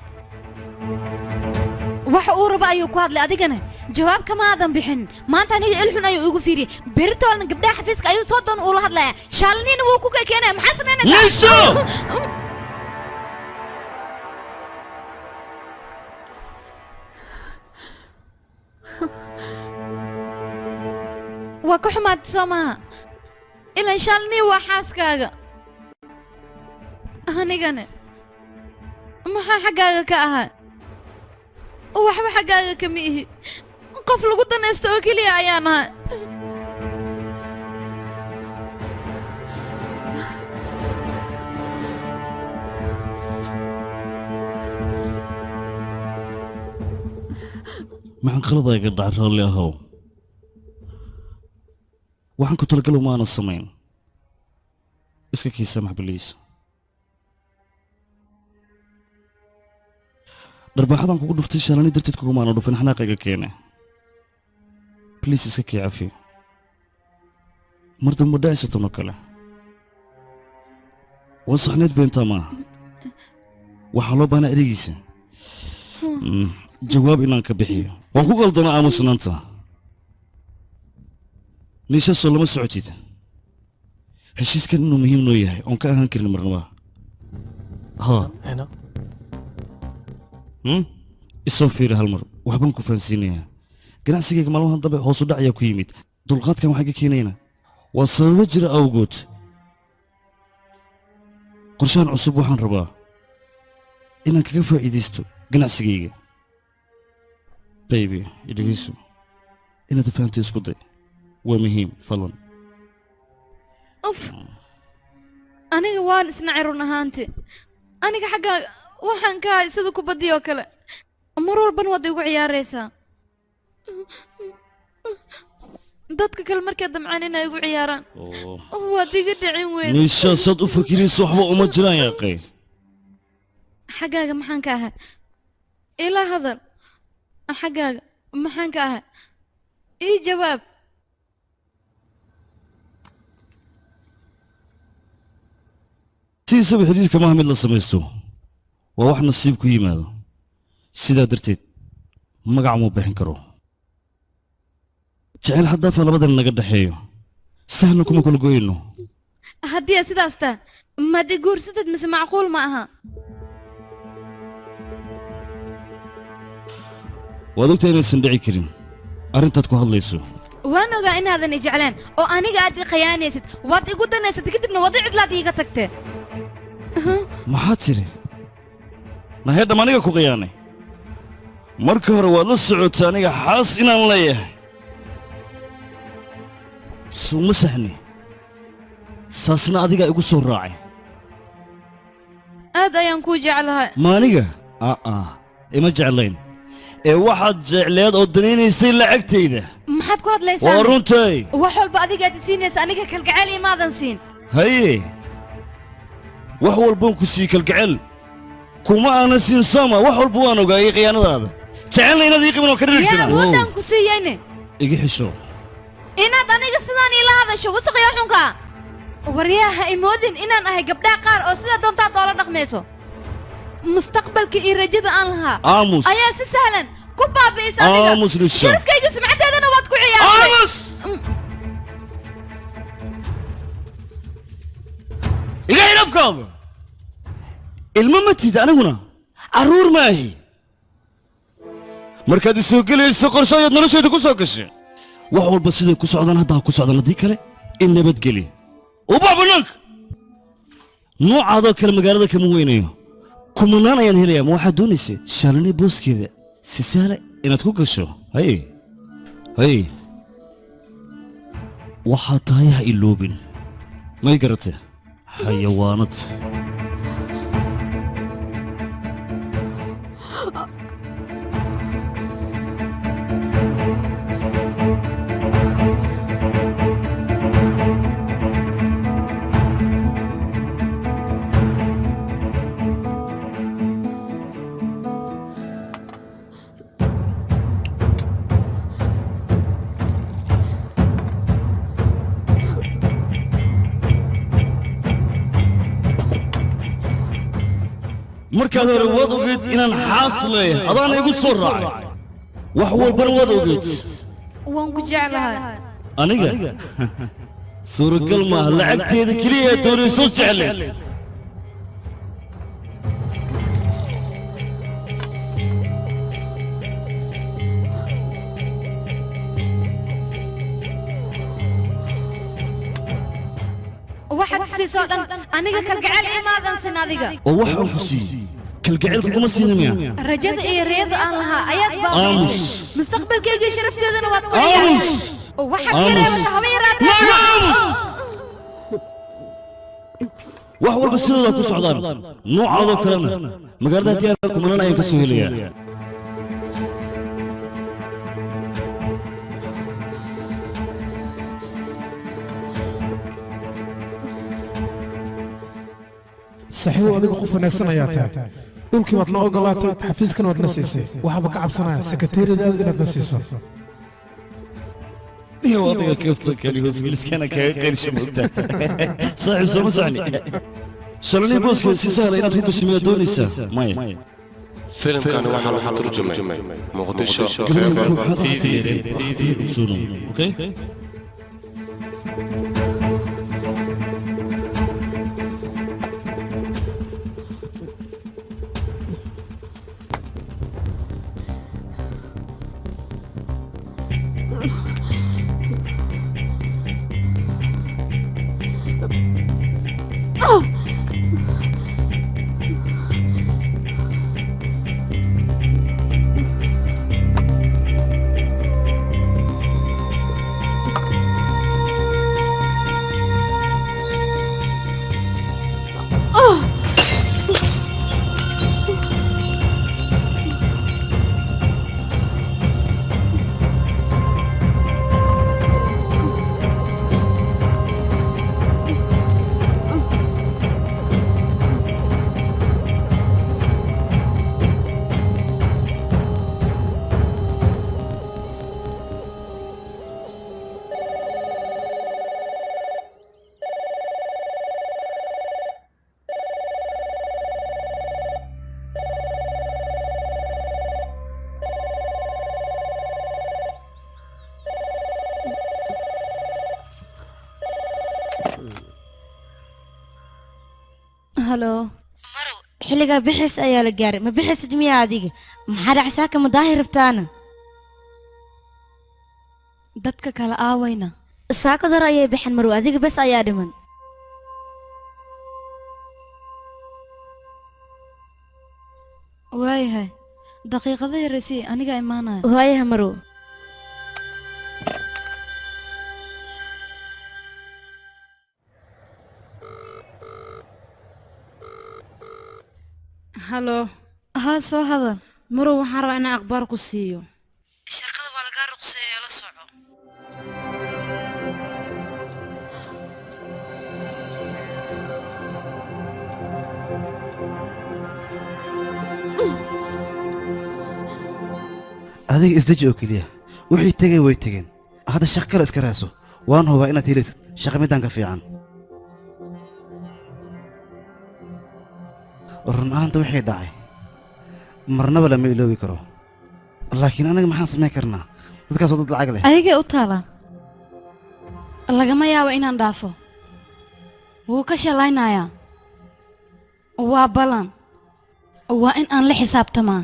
Speaker 7: wax uu raba ayuu ku hadlay adigana jawaab kama aadan bixin maanta aniga ilxun ayuu igu fiiriyey beritoolna gabdhaha xafiiska ayuu soo doon ula hadlayaa shaalniina wuu ku keenaya maxaa samaynaysaa
Speaker 4: نيشا
Speaker 7: waa ka xumaad soo maaha ilan shaalnii waa xaaskaaga anigana maxaa xaggaaga ka ahaa waxba xaggaaga kama ihi qof lagu danaysto oo keliya ayaan ahay
Speaker 4: maxaan qaladayga dhacay raalli ahow waxaan ku talagalo ma aanan samayn iska kiisamax biliis dharbaaxadaan kugu dhuftay shaalani darteed kugumaana dhufin xanaaqayga keene biliis iska kii cafi mar dambe dhacisatano kale waa saxneed beentaa maaha waxaa loo baahnaa ereygiisa jawaab inaan ka bixiyo waan ku qaldanaa aamusnaanta niishaasoo lama socotid heshiiskan inuu muhiim noo yahay oon ka ahaan karin marnaba haa isoo fiiri hal mar waxbaan ku fahansiinayaa ganacsigayga maalmahan dambe hoosu dhac ayaa ku yimid dulqaadkan waxay ka keenayna waa sababo jira awgood qorshaan cusub waxaan rabaa inaan kaga faa'iidaysto ganacsigayga baybi idhegayso inaad fahamtay isku day waa muhiim fadlan
Speaker 7: uf aniga waan isnacay run ahaanti aniga xaggaa waxaan ka hay sida kubadii oo kale mar walbana waad igu ciyaaraysaa dadka kale markay damcaan inay igu ciyaaraan waad iga dhicin weyn
Speaker 4: niishaasaad u fakirayso waxba uma jiraan yaaqay
Speaker 7: xaggaaga maxaan ka ahay ilaa hadal xaggaaga maxaan ka ahay ii jawaab
Speaker 4: sidiisaba xidhiirka maaha mid la samaysto waa wax nasiib ku yimaado sidaa darteed magac muu bixin karo jecel haddaafa labadan naga dhexeeyo sahlan kuma kala goyno
Speaker 7: haddii aad sidaas taa maad i guursatad mise macquul ma aha
Speaker 4: waad ogtahay inaysan dhici karin arrintaad ku hadlayso
Speaker 7: waan ogaa inaadan i jeclaan oo aniga aad i khiyaanaysid waad igu danaysatay kadibna wadi cidlaad iiga tagtee
Speaker 4: maxaad tidhi naheedham aniga ku khiyaanay marka hore waad la socotay aniga xaas inaan leeyahay suuma sahni saasna adigaa igu soo raacay
Speaker 7: aad ayaan kuu jeclahay
Speaker 4: ma aniga ima jeclayn ee waxaad jecleed oo danaynaysay lacagtayda
Speaker 7: maxaad ku hadlaysaa
Speaker 4: waa runtay
Speaker 7: wax walba adigaad i siinaysa aniga kalgacayl imaadan siin
Speaker 4: haye wax walbaan ku sii kalgacayl kuma aanan siin sooma wax walba waan ogaayay khiyaanadaada jecelna inaad ii qiban oo ka dhirigsanaa
Speaker 7: yaa waddaan ku siiyeyne
Speaker 4: iga xisho
Speaker 7: inaad aniga sidaan iila hadasho wasaqaya xunka waryaha imoodin inaan ahay gabdhaha qaar oo sida doontaad oola dhaqmayso mustaqbalka iyo rajada aan lahaa
Speaker 4: aamus
Speaker 7: ayaa si sahlan ku baabi'isa aniga
Speaker 4: aamus lisho
Speaker 7: sharafkayga sumcadeedana waad ku ciyaartay
Speaker 4: aamus iga xidhafkaada ilmo ma tid aniguna carruur maahi markaad i soo gelayso qorsho ayaad noloshayda ku soo gashay wax walba siday ku socdaan hadda ha ku socdaan haddii kale in nabadgeli ubax bannaanka noocaadoo kale magaalada kama weynayo kumanaan ayaan helayaa ma waxaad doonaysa shaalanay booskeeda si sahla inaad ku gasho hay waxaad tahay ha iloobin may garate حيوانات markaad hore waad ogeed inaan xaas leeyahay adaana igu soo raacay wax walbana waad ogeed
Speaker 7: waan ku jeclahay
Speaker 4: aniga suuragal maaha lacagteeda keliya aad doonayso jecleed
Speaker 7: waxaad siisoo dhan aniga kalgacayl imaadan sin adiga
Speaker 4: oo waxaan ku siiyey kalgacaylka kuma siinaya
Speaker 7: rajada iyo riyada aan lahaa ayaad
Speaker 4: aamus
Speaker 7: mustaqbalkayga sharafteedana waad ku ciyaaraysaa waxaad yareebata haba yaraatee
Speaker 4: wax walba sidooda ku socdaan noocaadoo kalena magaalada haddii aan kumanan ayaan ka soo helayaa
Speaker 5: saxiibo adiga qof wanaagsan ayaa tahay dhulkii waad na ogolaatay xafiiskan waad na siisay waxaaba ka cabsanaya sekreteeriyadaada inaad na siiso
Speaker 4: iyo adiga kafta kali hoosgeliskana kaga qeyrsha moogtaa saaxiib soo ma sacni shalani booska si sahla inaad ku gashimiyaa doonaysaa maya
Speaker 9: filimkani waxaa lagu turjumay muqdisho Cable TV
Speaker 4: okay
Speaker 7: halo marow xilliga bixis ayaa la gaaray ma bixisid miyaa adiga maxaa dhacsaaka ma daahir rabtaana dadka kale aawayna saaka dar ayay bixin marow adiga bas ayaa dhiman waayahay daqiiqada yaraysi aniga imaanaya waayahay marow
Speaker 12: halo
Speaker 7: haa soo hadal
Speaker 12: marow waxaan rabaa inaan akhbaar ku siiyo
Speaker 7: shaqada waa lagaa ruqseeya la soco
Speaker 11: adiga isdeji oo keliya wixii tegay way tegeen hadda shaq kale iska raaso waan hubaa inaad helaysid shaqa midaan ka fiican run ahaanta wixii dhacay marnaba lama iloobi karo laakiin anaga maxaan samayn karnaa dadkaasoo dad lacag leh
Speaker 7: ayagay u taalaa lagama yaabo inaan dhaafo wuu ka shalaynayaa waa ballan waa in aan la xisaabtamaa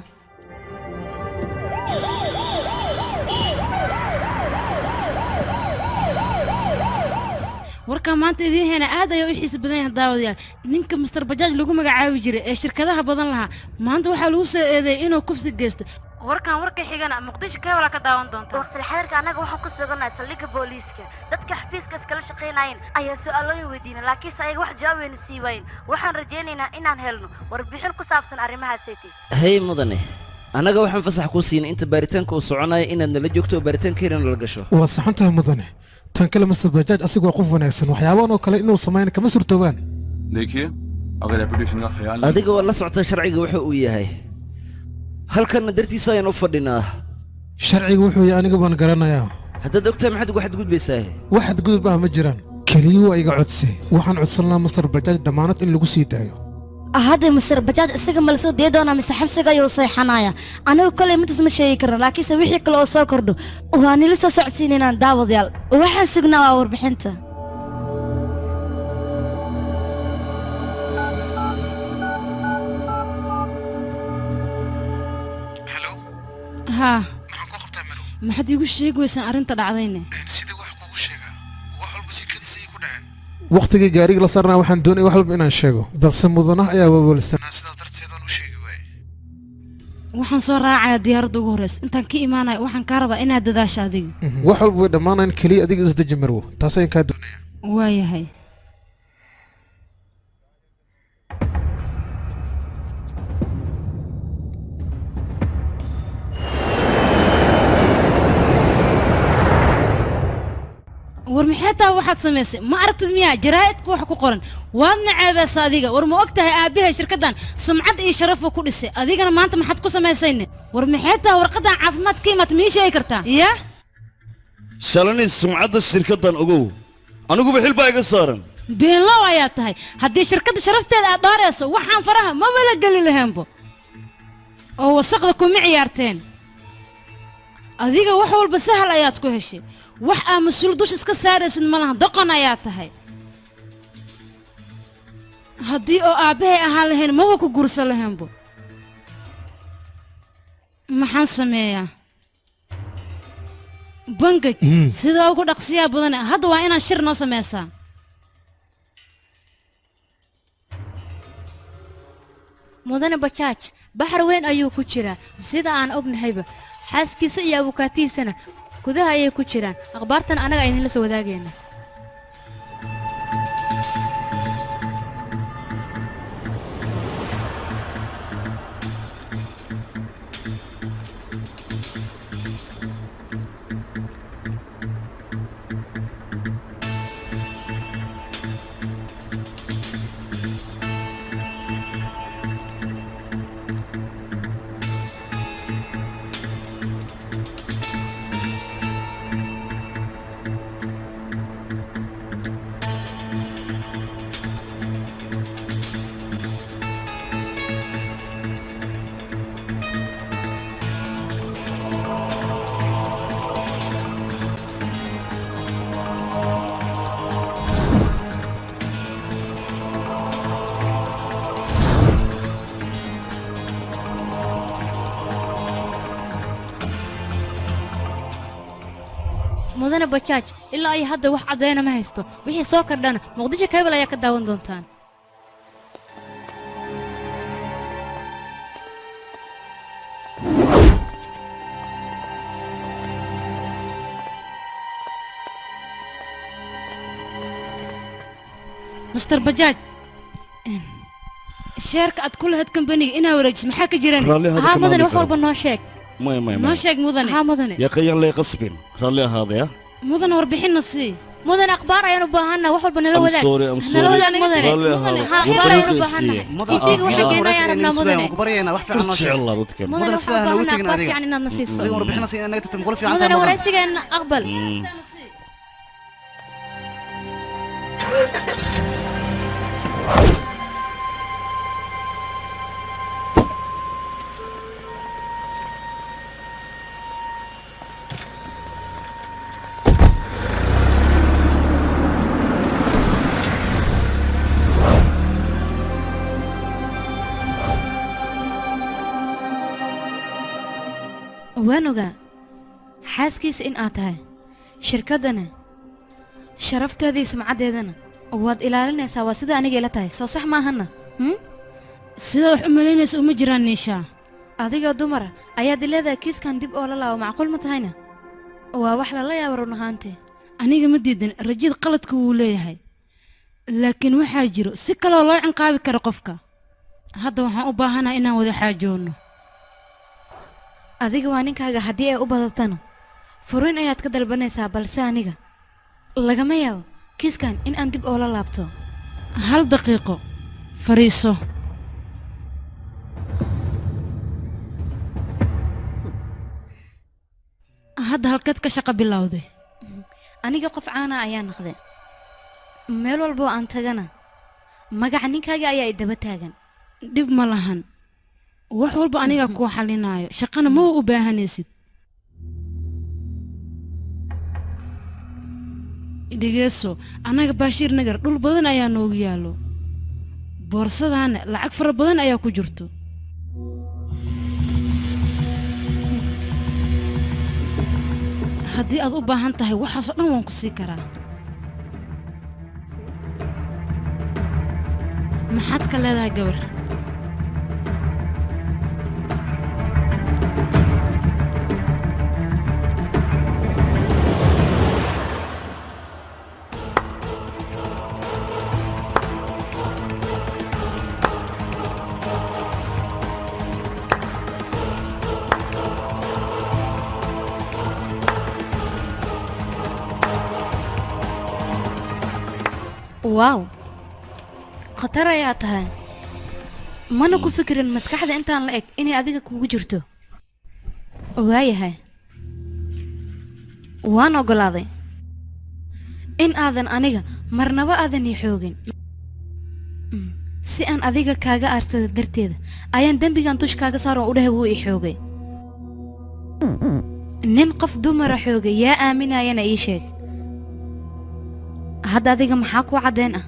Speaker 12: warka maanta idiin heena aad ayaa u xiisa badan yahay daawadayaal ninka Mr. Bajaaj lagu magacaabi jiray ee shirkadaha badan lahaa maanta waxaa lagu soo eedeeyay inuu kufsi geysto warkan warka xigana muqdisho ka wala ka daawan doonta
Speaker 7: waqti xadarka anaga waxaan ku sugannahay saldhigga booliiska dadka xafiiska iskala shaqeynayeen ayaa su'aalooyin weydiinay laakiin ayaga wax jawaab weyn sii waayeen waxaan rajaynaynaa inaan helno warbixin ku saabsan arrimahaasaytii
Speaker 2: hey mudane annaga waxaan fasax kuu siinay inta baaritaanka uu soconayo inaad nala joogto oo baaritaankeena nala gasho
Speaker 5: waad saxan tahay mudane tan kale Mr. Bajaj asigoo qof wanaagsan waxyaabahan oo kale inuu sameeyna kama surtoobaan
Speaker 9: देखिए अगर एप्लीकेशन का ख्याल
Speaker 2: adiga waa la socota sharciga wuxuu uu yahay halkanna dartiisa ayaan u fadhinaa
Speaker 5: sharciga wuxuu yahay aniga baan garanayaa
Speaker 2: haddaad ogtahay maxaad ugu xadgudbaysaa
Speaker 5: wax xadgudub ah ma jiraan keliya waa iga codsi waxaan codsan lahaa Mr. Bajaj damaanad in lagu sii daayo
Speaker 12: هذا مستر بجاج isaga ma la soo deedoona mise xabsiga ayuu seexanaya anigu kale midas ma sheegi karno laakiin se wixii kale oo soo kordho waa nila soo socodsiinayaan daawadayaal waxaan sugnaa waa warbixinta ها maxaad iigu sheegi weysaan arrinta dhacdayne
Speaker 5: sida wax kugu sheegaa wax walba si kadis ay ku dhaceen waqtigii gaariga la saarnaa waxaan doonay wax walba inaan sheego balse mudanaha ayaa wawalsanaa sidaas darteed aan u sheegi waayey
Speaker 12: waxaan soo raacayaa diyaaradda ugu horreysa intaan ka imaanayo waxaan kaa rabaa inaad dadaasho adiga
Speaker 5: wax walba way dhammaanayaan keliya adiga isdeji marwo taas ayaan kaa doonaya
Speaker 12: waayahay war maxay taa waxaad samaysay ma aragtid miyaa jaraa'idka wax ku qoran waad naceebaysa adiga war ma og tahay aabbahay shirkaddan sumcad iyo sharaf ku dhisay adigana maanta maxaad ku samaysayne war maxay taa warqaddan caafimaad ka imaad mii sheegi kartaa ya
Speaker 4: shalani sumcadda shirkaddan ogow aniguba xil baa iga saaran
Speaker 12: beenlow ayaa tahay haddii shirkadda sharafteeda aad dhaarayso waxaan faraha ma wala geli lahaynbo oo wasaqda kuma ciyaarteen adiga wax walba sahal ayaad ku heshay wax aa mas-uul dush iska saaraysid ma laha doqon ayaa tahay haddii oo aabbahay ahaan lahayn maba ku gursan lahaynbo maxaan sameeyaa bangaj sidaa ugu dhaqsiyaa badane hadda waa inaan shir noo samaysaa
Speaker 3: mudane bajaaj baxar weyn ayuu ku jiraa sida aan ognahayba xaaskiisa iyo abukaatihiisana gudaha ayay ku jiraan akhbaartan annaga idinla soo wadaagayna mudane bajaaj ilaa ay hadda wax cadayna ma haysto wixii soo kordhana muqdisho kabel ayaa ka daawan doontaan
Speaker 12: mister bajaaj sheerka aad ku lahayd kambaniga inaa wareejis maxaa ka jiraan
Speaker 3: haa mudane wax walba noo sheeg
Speaker 12: noo sheeg mudane
Speaker 3: haa mudane
Speaker 4: yaa qayan lay qasbin raalli ahaadaya
Speaker 12: mudane warbixinna sii
Speaker 3: mudane akhbaar ayaan u baahanaa wax walba nala wadaag
Speaker 4: nala
Speaker 3: wadaag mudane akhbaar ayaan u baahanaa tifiga waxa geena ayaan rabnaa mudane
Speaker 4: jeclaa dadkan
Speaker 3: mudane waxaan u baahanaa akhbaar fiican inaad na siiso mudane waraysigeena aqbal waan ogaa xaaskiisa in aad tahay shirkaddana sharafteeda iyo sumcaddeedana waad ilaalinaysaa waa sida aniga ila tahay soo sax maahana
Speaker 12: sidaa wax u malaynaysa uma jiraan niishaa
Speaker 7: adiga dumar ayaad leedahay kiiskan dib oo la laabo macquul ma tahayna waa wax lala yaabo run ahaantii
Speaker 12: aniga ma diidan rajid qaladka wuu leeyahay laakiin waxaa jiro si kaloo loo cinqaabi karo qofka hadda waxaan u baahanahay inaan wada xaajoonno
Speaker 7: adiga waa ninkaaga haddii ay u badatana furin ayaad ka dalbanaysaa balse aniga lagama yaabo kiiskan in aan dib oo la laabto
Speaker 12: hal daqiiqo fariiso hadda halkeed ka shaqo bilowday
Speaker 7: aniga qof caana ayaa noqday meel walba oo aan tagana magaca ninkaaga ayaa i daba taagan
Speaker 12: dhib ma lahan wax walba aniga kuu xalinaayo shaqana ma u baahanaysid dhegeyso annaga baashiir nagar dhul badan ayaa noogu yaallo boorsadaana lacag fara badan ayaa ku jirto haddii aad u baahan tahay waxaasoo dhan waan ku sii karaa maxaad ka leedahay gabar
Speaker 7: waaw khatar ayaa tahay mana ku fikirin maskaxda intaan la eg inay adiga kugu jirto waayahay waan oggolaaday in aadan aniga marnaba aadan ii xoogin si aan adiga kaaga aarsada darteeda ayaan dembigan dushkaaga saaran u dhahay wuu ii xoogay nin qof dumara xoogay yaa aaminayana ii sheeg hadda adiga maxaa ku caddeen ah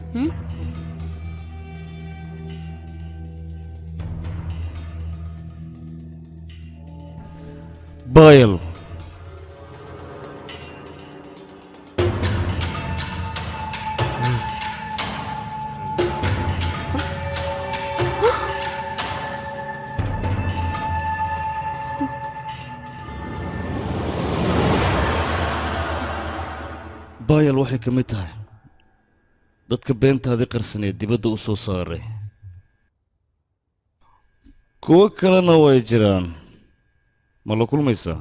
Speaker 4: bayl bayl waxay ka mid tahay dadka beentaadii qarsaneed dibadda u soo saaray kuwo kalena way jiraan ma la kulmaysaa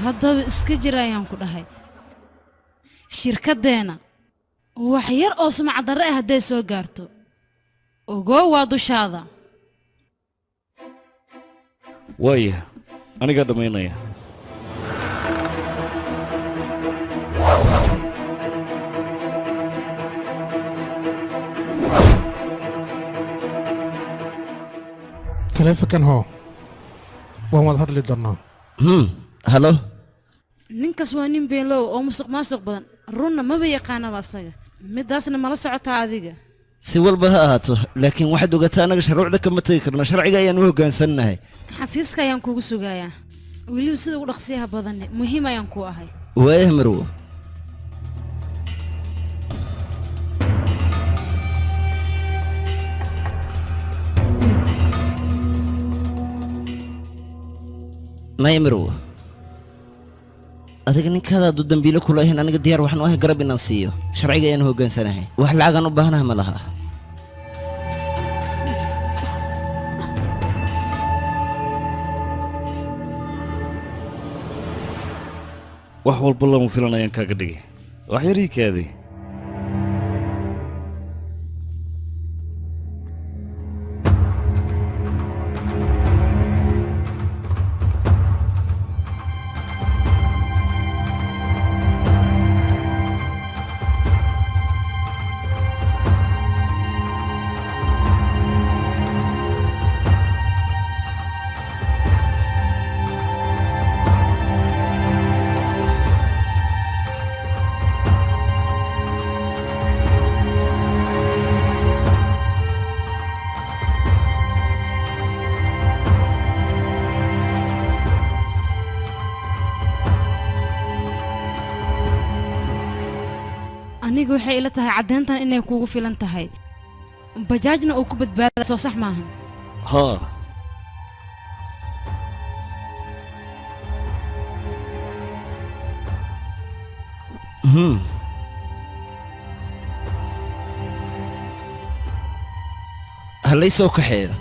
Speaker 12: haddaba iska jir ayaan ku dhahay shirkaddeena wax yar oo sumcad darre ah hadday soo gaarto ogoo waa dushaada
Speaker 4: waaya anigaa dhammaynaya
Speaker 5: taleefankan hoo waan wada hadli doonnaa
Speaker 2: halo
Speaker 12: ninkaas waa nin beenlow oo musuq maasuq badan runna maba yaqaanaba asaga middaasna mala socotaa adiga
Speaker 2: si walba ha ahaato laakiin waxaad ogataa annaga shuruucda kama tegi karno sharciga ayaan u hoggaansannahay
Speaker 12: xafiiska ayaan kugu sugayaa weliba sida ugu dhaqsiyaha badanne muhiim ayaan ku ahay
Speaker 2: waayah marwo maya marwo adiga ninkaada hadduu dambiilo kula ahayn aniga diyaar waxaan u ahay garab inaan siiyo sharciga ayaan hoggaansanahay wax lacagaan u baahanaha ma laha
Speaker 4: wax walba lama filan ayaan kaaga dhigay wax yar ii kaadi
Speaker 12: aniga waxay ila tahay caddeyntan inay kuugu filan tahay bajaajna uu ku badbaada soo sax maahan
Speaker 4: haa
Speaker 2: ha laysoo kaxeeyo